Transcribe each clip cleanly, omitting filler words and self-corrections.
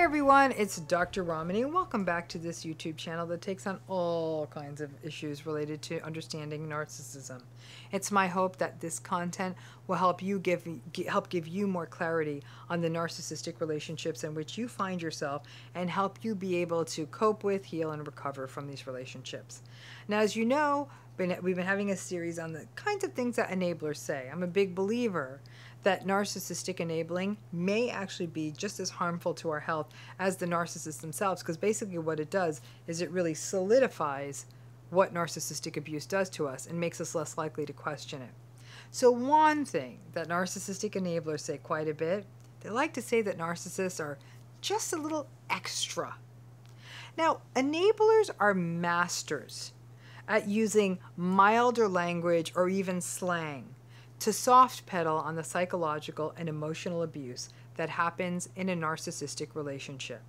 everyone, it's Dr. Ramani, and welcome back to this YouTube channel that takes on all kinds of issues related to understanding narcissism. It's my hope that this content will help give you more clarity on the narcissistic relationships in which you find yourself and help you be able to cope with, heal, and recover from these relationships. Now, as you know, we've been having a series on the kinds of things that enablers say. I'm a big believer that narcissistic enabling may actually be just as harmful to our health as the narcissists themselves, because basically what it does is it really solidifies what narcissistic abuse does to us and makes us less likely to question it. So one thing that narcissistic enablers say quite a bit, they like to say that narcissists are just a little extra. Now, enablers are masters at using milder language or even slang to soft pedal on the psychological and emotional abuse that happens in a narcissistic relationship.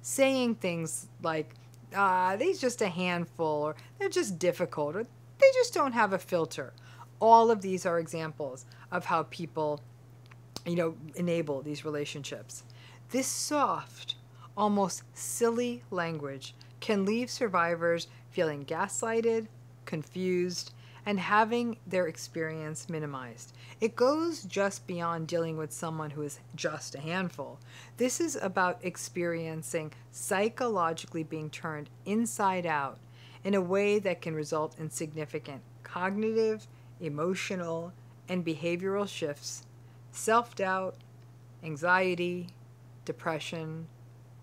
Saying things like, they're just a handful, or they're just difficult, or they just don't have a filter. All of these are examples of how people, enable these relationships. This soft, almost silly language can leave survivors feeling gaslighted, confused, and having their experience minimized. It goes just beyond dealing with someone who is just a handful. This is about experiencing psychologically being turned inside out in a way that can result in significant cognitive, emotional, and behavioral shifts, self-doubt, anxiety, depression,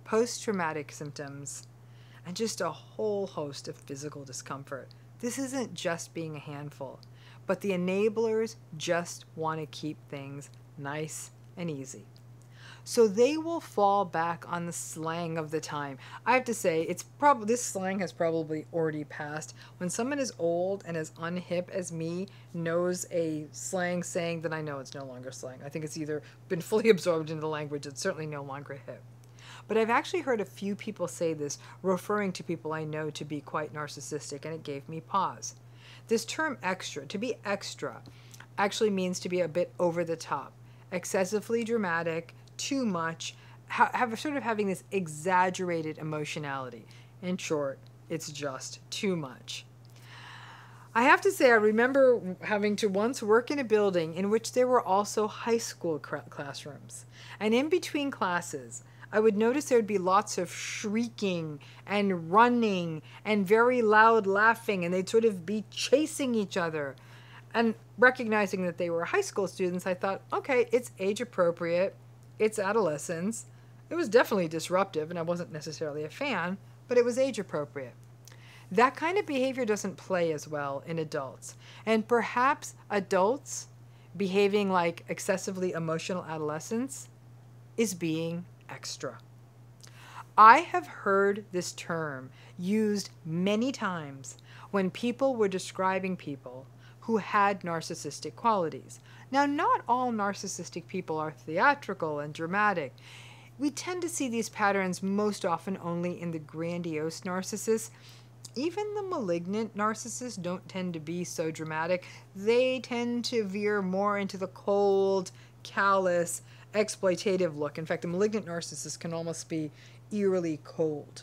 post-traumatic symptoms, and just a whole host of physical discomfort. This isn't just being a handful, but the enablers just want to keep things nice and easy. So they will fall back on the slang of the time. I have to say, this slang has probably already passed. When someone as old and as unhip as me knows a slang saying, then I know it's no longer slang. I think it's either been fully absorbed into the language, it's certainly no longer hip. But I've actually heard a few people say this, referring to people I know to be quite narcissistic, and it gave me pause. This term extra, to be extra, actually means to be a bit over the top, excessively dramatic, too much, having this exaggerated emotionality. In short, it's just too much. I have to say, I remember having to once work in a building in which there were also high school classrooms. And in between classes, I would notice there would be lots of shrieking and running and very loud laughing, and they'd sort of be chasing each other. And recognizing that they were high school students, I thought, okay, it's age appropriate, it's adolescence. It was definitely disruptive, and I wasn't necessarily a fan, but it was age appropriate. That kind of behavior doesn't play as well in adults. And perhaps adults behaving like excessively emotional adolescents is being extra. I have heard this term used many times when people were describing people who had narcissistic qualities. Now, not all narcissistic people are theatrical and dramatic. We tend to see these patterns most often only in the grandiose narcissists. Even the malignant narcissists don't tend to be so dramatic. They tend to veer more into the cold, callous, exploitative look. In fact, a malignant narcissist can almost be eerily cold.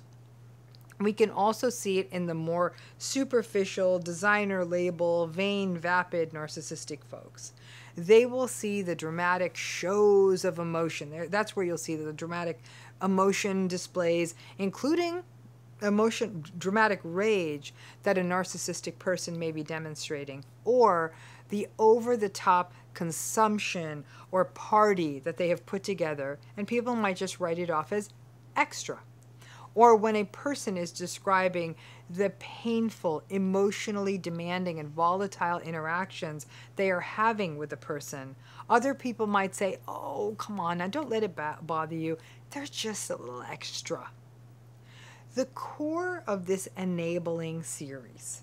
We can also see it in the more superficial, designer label, vain, vapid narcissistic folks. They will see the dramatic shows of emotion. That's where you'll see the dramatic emotion displays, including dramatic rage that a narcissistic person may be demonstrating, or the over-the-top consumption or party that they have put together, and people might just write it off as extra. Or when a person is describing the painful, emotionally demanding, and volatile interactions they are having with a person, other people might say, oh, come on, now don't let it bother you. They're just a little extra. The core of this enabling series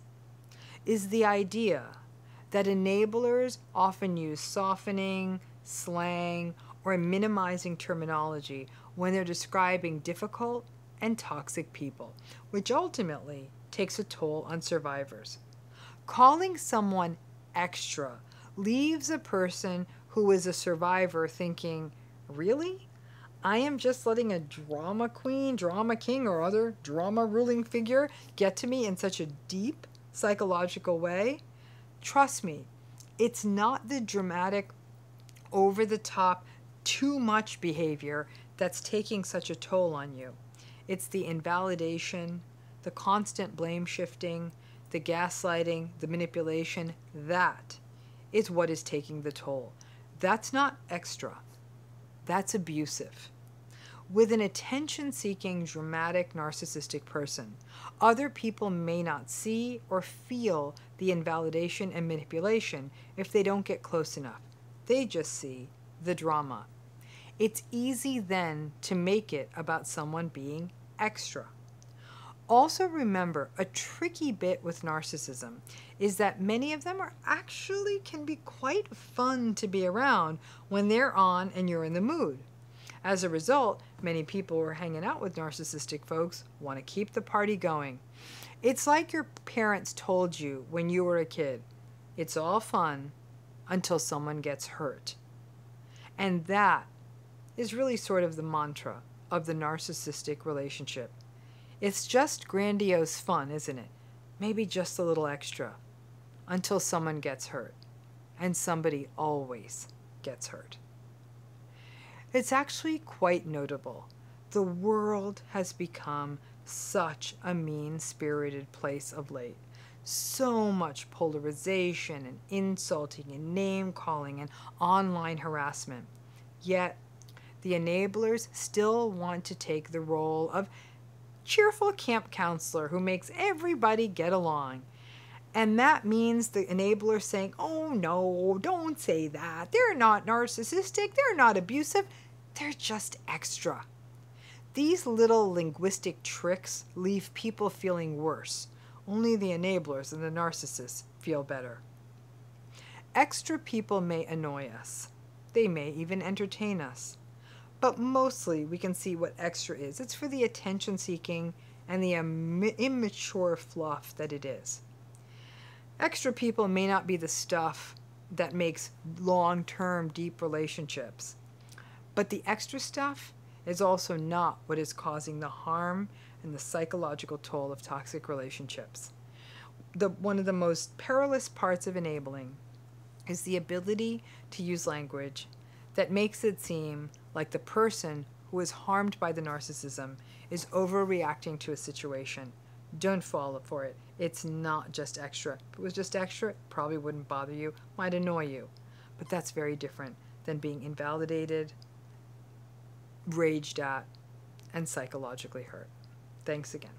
is the idea that enablers often use softening, slang, or minimizing terminology when they're describing difficult and toxic people, which ultimately takes a toll on survivors. Calling someone extra leaves a person who is a survivor thinking, really? I am just letting a drama queen, drama king, or other drama ruling figure get to me in such a deep psychological way. Trust me, it's not the dramatic, over the top, too much behavior that's taking such a toll on you. It's the invalidation, the constant blame shifting, the gaslighting, the manipulation. That is what is taking the toll. That's not extra. That's abusive. With an attention-seeking, dramatic, narcissistic person, other people may not see or feel the invalidation and manipulation if they don't get close enough. They just see the drama. It's easy then to make it about someone being extra. Also remember, a tricky bit with narcissism is that many of them actually can be quite fun to be around when they're on and you're in the mood. As a result, many people who are hanging out with narcissistic folks want to keep the party going. It's like your parents told you when you were a kid, it's all fun until someone gets hurt. And that is really sort of the mantra of the narcissistic relationship. It's just grandiose fun, isn't it? Maybe just a little extra until someone gets hurt. And somebody always gets hurt. It's actually quite notable. The world has become such a mean-spirited place of late. So much polarization and insulting and name-calling and online harassment. Yet, the enablers still want to take the role of cheerful camp counselor who makes everybody get along. And that means the enabler saying, oh no, don't say that. They're not narcissistic. They're not abusive. They're just extra. These little linguistic tricks leave people feeling worse. Only the enablers and the narcissists feel better. Extra people may annoy us. They may even entertain us. But mostly we can see what extra is. It's for the attention-seeking and the immature fluff that it is. Extra people may not be the stuff that makes long-term deep relationships. But the extra stuff is also not what is causing the harm and the psychological toll of toxic relationships. One of the most perilous parts of enabling is the ability to use language that makes it seem like the person who is harmed by the narcissism is overreacting to a situation. Don't fall for it. It's not just extra. If it was just extra, it probably wouldn't bother you, might annoy you. But that's very different than being invalidated, raged at, and psychologically hurt. Thanks again.